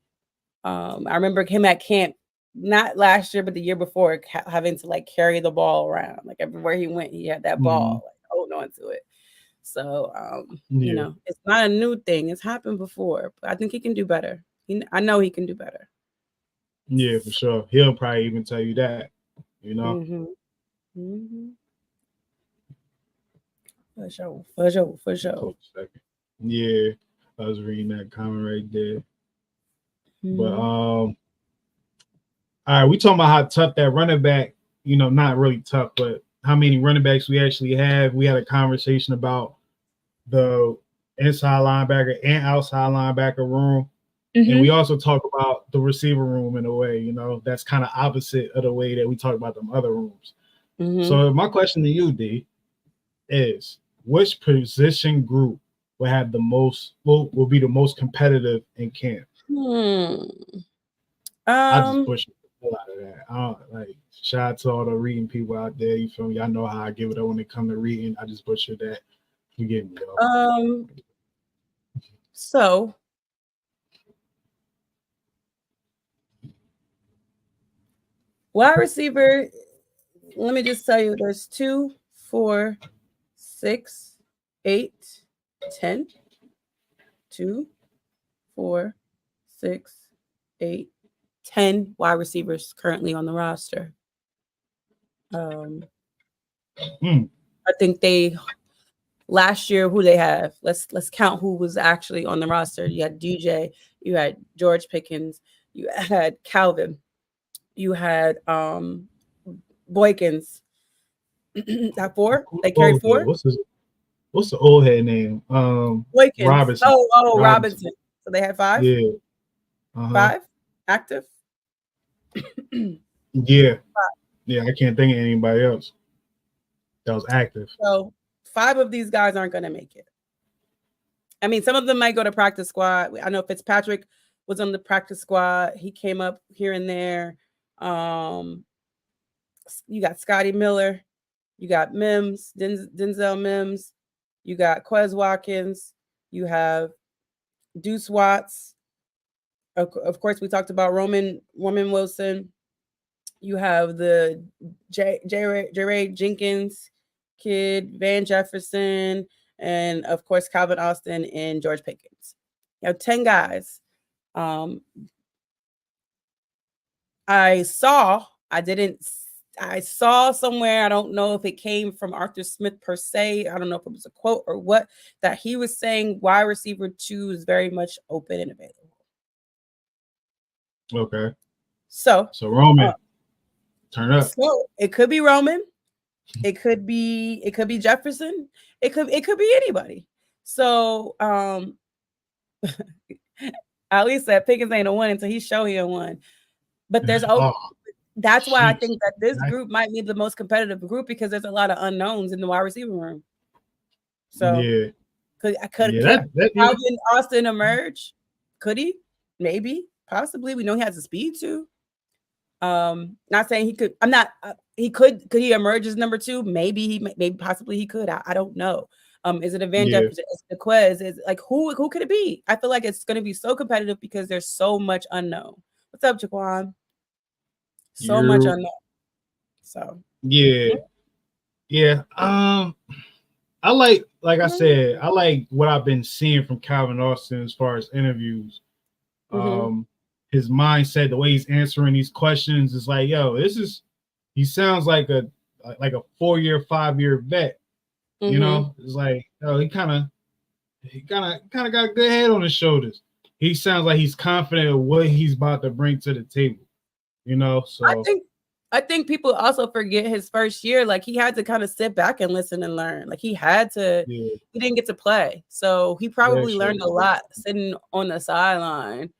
I remember him at camp, not last year, but the year before, having to like carry the ball around. Like everywhere he went, he had that ball, like holding on to it. So it's not a new thing. It's happened before, but I think he can do better. I know he can do better. Yeah, for sure. He'll probably even tell you that, For sure. Yeah, I was reading that comment right there. But all right, we talking about how tough that running back, not really tough, but how many running backs we actually have. We had a conversation about the inside linebacker and outside linebacker room. And we also talk about the receiver room in a way, that's kind of opposite of the way that we talk about them other rooms. So my question to you, D, is which position group will have the most will be the most competitive in camp? I just push the hell out of that. Like, shout out to all the reading people out there. You feel me? Y'all know how I give it up when it comes to reading. I just butcher that. Forgive me, though. So wide receiver, let me just tell you, there's 2, 4, 6, 8, 10. 2, 4, 6, 8, 10 wide receivers currently on the roster. I think last year, who they have, let's count who was actually on the roster. You had DJ, you had George Pickens, you had Calvin, you had Boykins. That 4? They carried 4? What's the old head name? Boykins. Robinson. Robinson. So they had 5? Yeah. 5 active? Yeah. 5. Yeah, I can't think of anybody else that was active. So 5 of these guys aren't going to make it. I mean, some of them might go to practice squad. I know Fitzpatrick was on the practice squad. He came up here and there. You got Scotty Miller. You got Mims, Denzel Mims. You got Quez Watkins. You have Deuce Watts. Of course, we talked about Roman Wilson. You have the J. Jenkins kid, Van Jefferson, and of course Calvin Austin and George Pickens. You have 10 guys. I saw somewhere, I don't know if it came from Arthur Smith per se, I don't know if it was a quote or what, that he was saying wide receiver 2 is very much open and available. Okay. So Roman, turn up. So it could be Roman, it could be Jefferson, it could be anybody. So at least that Pickens ain't a one until he show he a one. But there's that's why I think that this group might be the most competitive group, because there's a lot of unknowns in the wide receiver room. So yeah, could Calvin Austin emerge? Could he? Maybe, possibly. We know he has the speed too. Not saying he could. Could he emerge as number 2? Maybe possibly he could. I don't know. Is it a Van Jefferson? Is it a Quez? Is like who could it be? I feel like it's going to be so competitive because there's so much unknown. What's up, Jaquan? So much unknown. So yeah. I like I said, I like what I've been seeing from Calvin Austin as far as interviews. Him his mindset, the way he's answering these questions is like, yo, he sounds like a 4-year, 5-year vet. You know, it's like, oh, he kind of got a good head on his shoulders. He sounds like he's confident of what he's about to bring to the table. You know, so I think people also forget his first year. Like he had to kind of sit back and listen and learn. Like he didn't get to play. So he probably learned a lot sitting on the sideline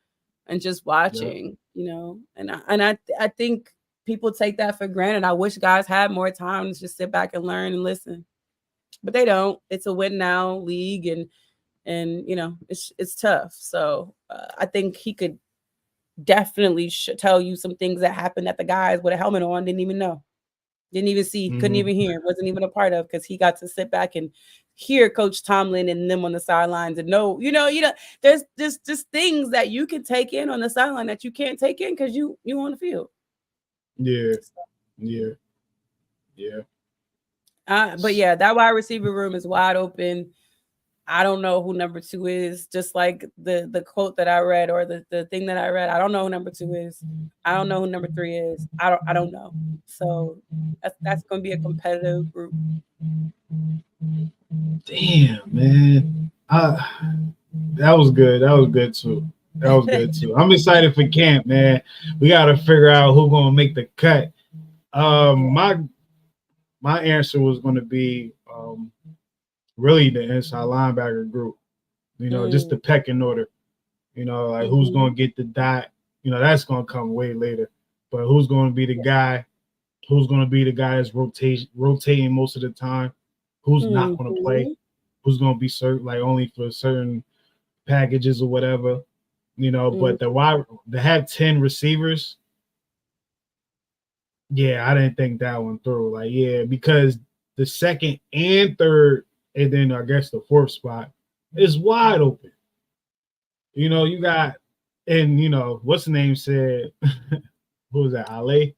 and just watching, you know, and I think people take that for granted. I wish guys had more time to just sit back and learn and listen, but they don't. It's a win now league, and you know, it's tough. So I think he could definitely tell you some things that happened that the guys with a helmet on didn't even know, didn't even see, couldn't even hear, wasn't even a part of, because he got to sit back and hear Coach Tomlin and them on the sidelines and know, you know, there's just things that you can take in on the sideline that you can't take in because you on the field. Yeah. But yeah, that wide receiver room is wide open. I don't know who number 2 is. Just like the quote that I read, or the thing that I read, I don't know who number 2 is. I don't know who number 3 is. I don't know. So that's going to be a competitive group. Damn, man. That was good. That was good too. I'm excited for camp, man. We got to figure out who's going to make the cut. My answer was going to be really the inside linebacker group, you know, just the pecking order, you know, like who's going to get the dot, you know, that's going to come way later, but who's going to be the guy, that's rotating most of the time, who's not going to play, who's going to be like only for certain packages or whatever, you know, but to have 10 receivers, yeah, I didn't think that one through. Like, yeah, because the second and third, and then I guess the fourth spot is wide open. You know, you got, and you know, what's the name said, who was that? Ale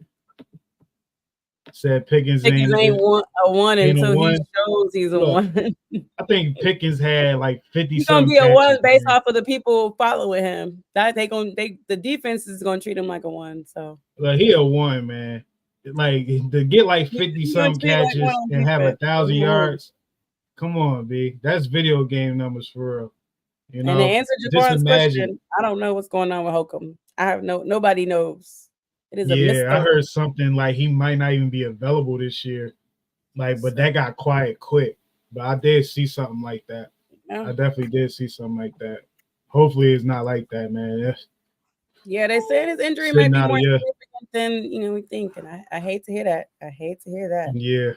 said Pickens ain't a one until he shows he's a one. I think Pickens had like 50. He's gonna be a one based off of the people following him. That the defense is gonna treat him like a one. So like he a one, man. Like to get like 50 some catches and have 1,000 yards. Come on, B. That's video game numbers for real. You know, and to answer Jabbar's question, I don't know what's going on with Holcomb. Nobody knows. It is a mystery. I heard something like he might not even be available this year. Like, but that got quiet quick. But I did see something like that. Yeah. I definitely did see something like that. Hopefully it's not like that, man. Yeah, they said his injury might be more significant than we think. And I hate to hear that. Yeah.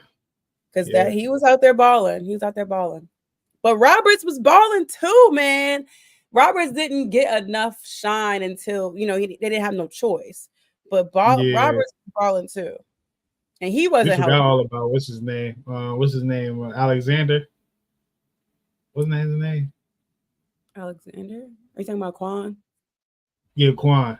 Because he was out there balling. But Roberts was balling too, man. Roberts didn't get enough shine until, they didn't have no choice. But Roberts was balling too. And he wasn't helping. All about what's his name? Alexander. Wasn't that his name? Alexander? Are you talking about Quan? Yeah, Quan.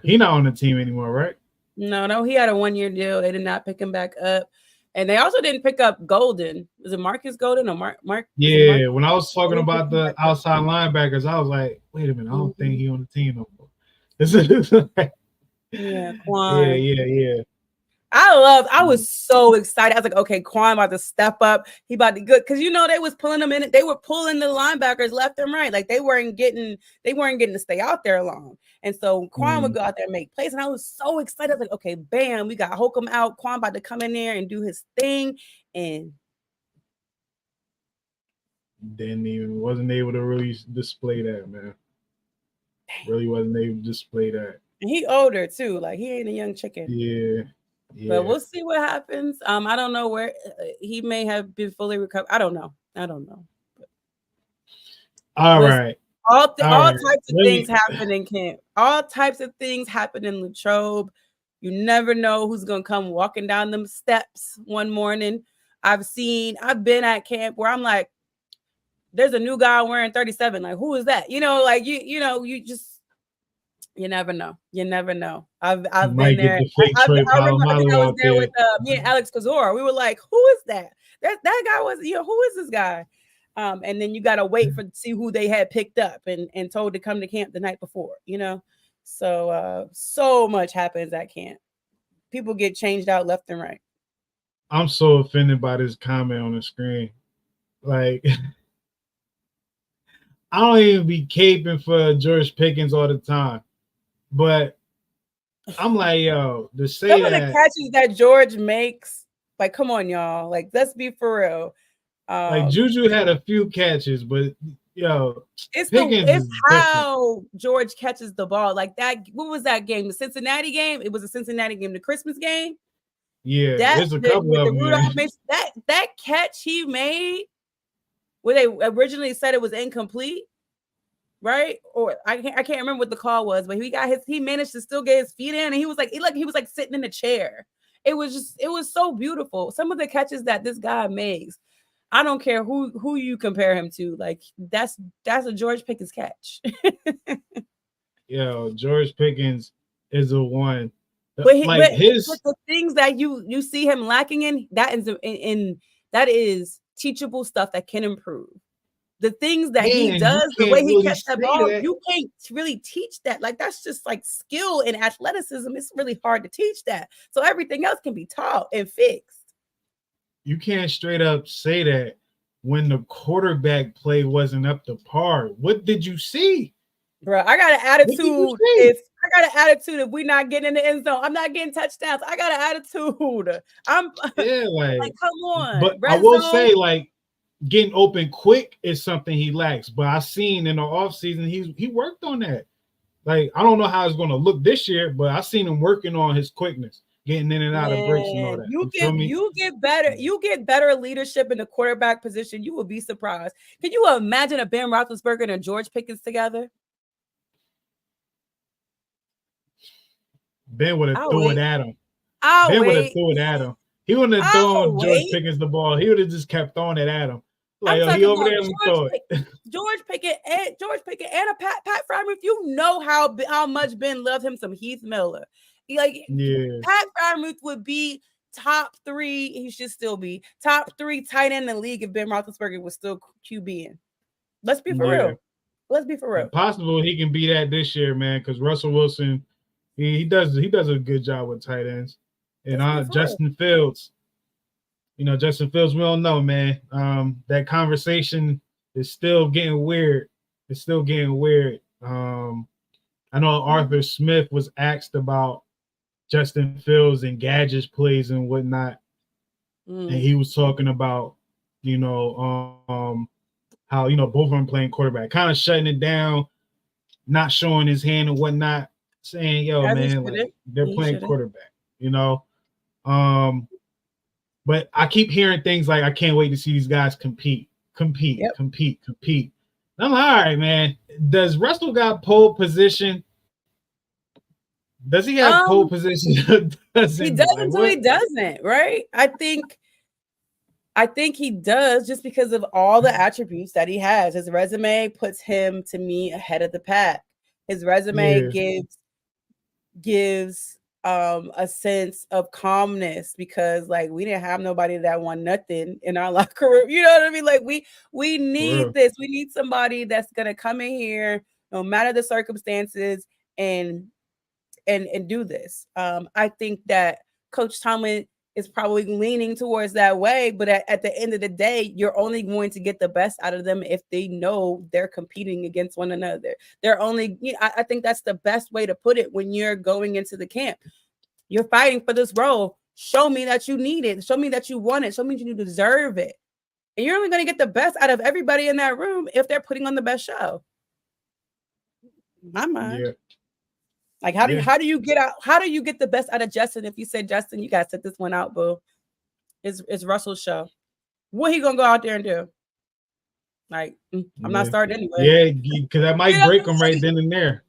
He not on the team anymore, right? No, he had a 1-year deal. They did not pick him back up. And they also didn't pick up Golden. Was it Marcus Golden or Mark? Yeah, when I was talking about the outside linebackers, I was like, wait a minute, I don't think he on the team no more. Yeah, Quan. Yeah. I was so excited. I was like, okay, Quan about to step up. He about to good because they was pulling them in. They were pulling the linebackers left and right. Like they weren't getting to stay out there long. And so Quan would go out there and make plays. And I was so excited. I was like, okay, bam, we got Holcomb out. Quan about to come in there and do his thing. And wasn't able to really display that, man. Really wasn't able to display that. And he older too. Like he ain't a young chicken. Yeah. But we'll see what happens. I don't know where he may have been fully recovered. I don't know. But all right. All types of things happen in camp. All types of things happen in Latrobe. You never know who's gonna come walking down them steps one morning. I've been at camp where I'm like, there's a new guy wearing 37. Like, who is that? You never know. I've been there. I remember I was there with me and Alex Kazora. We were like, who is that? That guy was, who is this guy? And then you got to wait to see who they had picked up and told to come to camp the night before, So so much happens at camp. People get changed out left and right. I'm so offended by this comment on the screen. Like, I don't even be caping for George Pickens all the time, but I'm like, yo, to say some that of the catches that George makes, like, come on, y'all, like, let's be for real. Like Juju had a few catches, but yo, it's how George catches the ball. Like that, what was that game? The Cincinnati game? It was a Cincinnati game, the Christmas game. Yeah, there's a couple of them. Rudolph that catch he made, where they originally said it was incomplete, right? Or I can't remember what the call was, but he managed to still get his feet in, and he was like sitting in a chair. It was so beautiful. Some of the catches that this guy makes, I don't care who you compare him to. Like that's a George Pickens catch. Yo, George Pickens is the one. But the things that you see him lacking in, that is teachable stuff that can improve. The things that he does, the way he catches the ball, you can't really teach that. Like that's just like skill and athleticism. It's really hard to teach that. So everything else can be taught and fixed. You can't straight up say that when the quarterback play wasn't up to par. What did you see? Bro, I got an attitude. If we're not getting in the end zone, I'm not getting touchdowns. I got an attitude. Like come on. But I will say, like, getting open quick is something he lacks. But I seen in the offseason, he worked on that. Like, I don't know how it's going to look this year, but I seen him working on his quickness, getting in and out of breaks and all that. You get better leadership in the quarterback position. You will be surprised. Can you imagine a Ben Roethlisberger and a George Pickens together? Ben would have threw it at him. Ben would have threw it at him. He wouldn't have thrown George Pickens the ball. He would have just kept throwing it at him. Like, he over there and throw it. George Pickens and a Pat Freiermuth. You know how much Ben loved him some Heath Miller. Pat Freiermuth would be top 3. He should still be top 3 tight end in the league if Ben Roethlisberger was still QBing. Let's be for real. Let's be for real. Possible he can be that this year, man, because Russell Wilson, he does a good job with tight ends. And Justin Fields, we don't know, man. That conversation is still getting weird. It's still getting weird. I know Arthur Smith was asked about Justin Fields and gadgets plays and whatnot. And he was talking about, how, both of them playing quarterback, kind of shutting it down, not showing his hand and whatnot, saying, they're playing quarterback, But I keep hearing things like, I can't wait to see these guys compete. And I'm like, all right, man. Does Russell got pole position? Does he have pole position? He doesn't, so he doesn't, right? I think he does, just because of all the attributes that he has. His resume puts him, to me, ahead of the pack. His resume gives a sense of calmness, because like we didn't have nobody that won nothing in our locker room. You know what I mean? Like we need this. We need somebody that's gonna come in here, no matter the circumstances, and do this. I think that Coach Tomlin is probably leaning towards that way, but at the end of the day, you're only going to get the best out of them if they know they're competing against one another. They're only, I think that's the best way to put it when you're going into the camp. You're fighting for this role. Show me that you need it. Show me that you want it. Show me that you deserve it. And you're only going to get the best out of everybody in that room if they're putting on the best show. My mind. Yeah. Like, how do you get the best out of Justin? If you said, Justin, you gotta set this one out, boo. It's Russell's show. What he gonna go out there and do? Like, I'm not starting anyway. Yeah, because that might break him right then and there.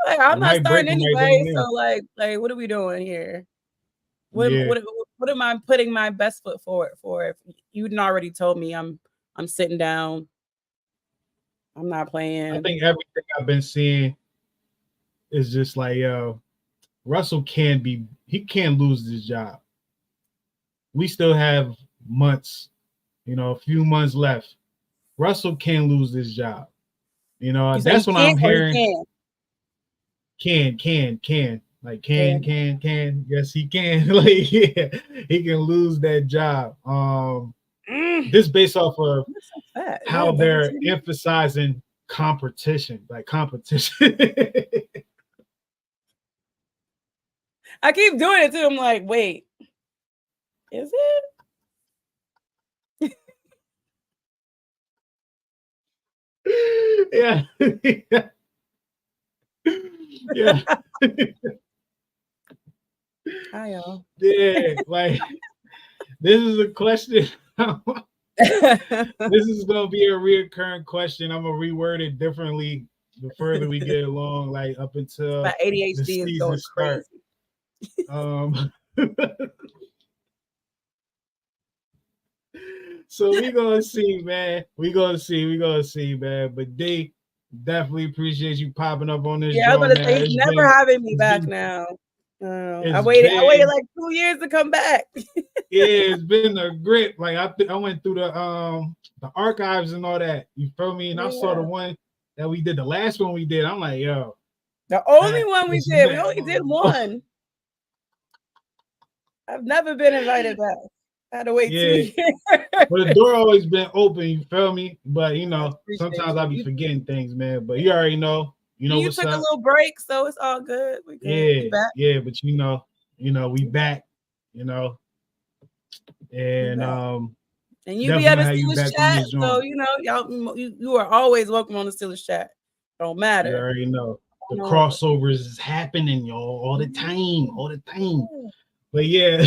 Like, I'm not starting anyway. So like, what are we doing here? What am I putting my best foot forward for? If you already told me I'm sitting down, I'm not playing. I think everything I've been seeing is just like, Russell can't lose this job. We still have months, a few months left. Russell can't lose this job. That's what I'm hearing. Can. Like can. Yes, he can. Like, yeah, he can lose that job. This based off of how they're emphasizing competition. I keep doing it too. I'm like, wait, is it? Yeah. Yeah. Hi, y'all. Yeah, like this is a question. This is gonna be a reoccurring question. I'm gonna reword it differently the further we get along, like up until my ADHD is going crazy. So we gonna see, man. We gonna see, man. But D, definitely appreciate you popping up on this. Yeah, I was gonna say he's never having me back now. I waited like 2 years to come back. Yeah, it's been a grip. Like I went through the archives and all that. You feel me? And I saw the one that we did, the last one we did. I'm like, yo. The only one we did. We only did one. I've never been invited back. I had to wait 2 years. But the door always been open, you feel me? But you know, sometimes I be forgetting things, man. But you already know. You know, you took a little break, so it's all good. We good. Yeah, but you know, we back, you know. And you be at the Steelers chat, so you know, y'all you are always welcome on the Steelers chat. Don't matter. You already know. The crossovers is happening, y'all, all the time. But yeah.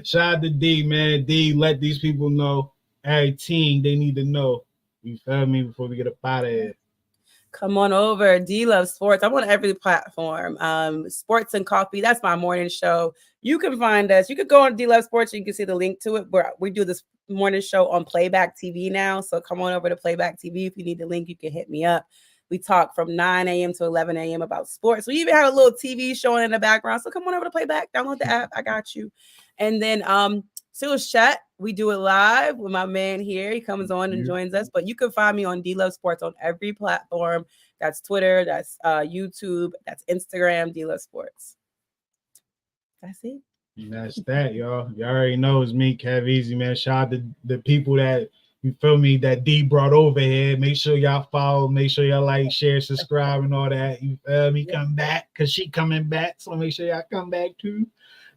Shout out to D, man. D, let these people know. Every team, they need to know. You feel me? Before we get up out of here. Come on over. D Love Sports. I'm on every platform. Sports and Coffee. That's my morning show. You can find us. You could go on D Love Sports. You can see the link to it. Where we do this morning show on Playback TV now. So come on over to Playback TV. If you need the link, you can hit me up. We talk from 9 a.m. to 11 a.m. about sports. We even have a little TV showing in the background. So come on over to Playback. Download the app. I got you. And then Steelers Chat, we do it live with my man here. He comes on and joins us. But you can find me on D Love Sports on every platform. That's Twitter, that's YouTube, that's Instagram, D Love Sports. That's it. That's that, y'all. You already know it's me, Kev Easy, man. Shout out to the people that, you feel me, that D brought over here. Make sure y'all follow. Make sure y'all like, share, subscribe, and all that. You feel me? Come back, because she coming back. So make sure y'all come back, too.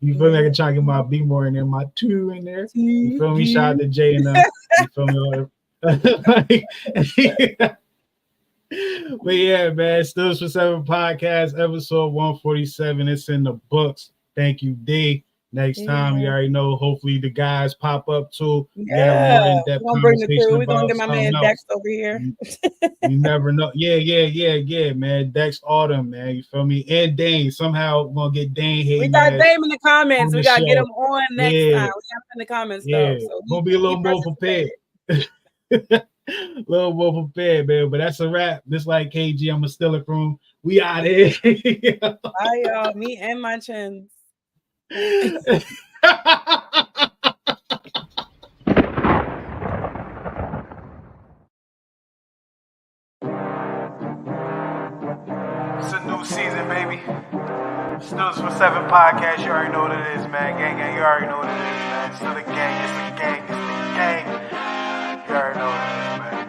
You feel me? I can try to get my B more in there, my 2 in there. You feel me? Shout out to Jay and you feel me? But yeah, man. Steelers for 7 podcast, episode 147. It's in the books. Thank you, D. Next time, you already know. Hopefully, the guys pop up too. Yeah, we're gonna bring the crew. We're gonna get my man Dex over here. You never know. Yeah, man. Dex Autumn, man. You feel me? And Dane. Somehow we're gonna get Dane here. We got Dame in the comments. We gotta get him on next time. We got him in the comments though. So gonna be a little more prepared. A little more prepared, man. But that's a wrap. Just like KG, I'm a Steeler room. We out here. Bye, y'all. Me and my chins. It's a new season, baby. Steelers for 7 podcast. You already know what it is, man. Gang. You already know what it is, man. It's still the gang. It's the gang. You already know what it is, man.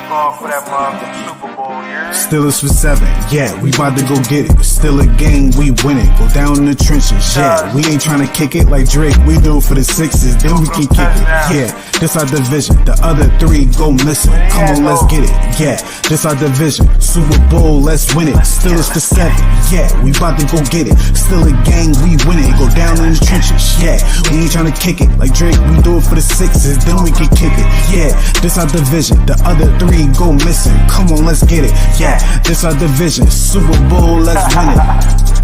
Going for that motherfucking Super Bowl, yeah. Steelers for 7, yeah, we about to go get it. Still a game, we win it. Go down in the trenches, yeah. We ain't trying to kick it like Drake. We do it for the 6s, then we can kick it. Yeah, this our division. The other 3 go missing. Come on, let's get it. Yeah, this our division. Super Bowl, let's win it. Steelers for 7, yeah, we about to go get it. Still a gang, we win it. Go down in the trenches, yeah. We ain't trying to kick it like Drake. We do it for the 6s, then we can kick it. Yeah, this our division. The other 3 go missing. Come on, let's get it. Yeah, this our division. Super Bowl, let's win it.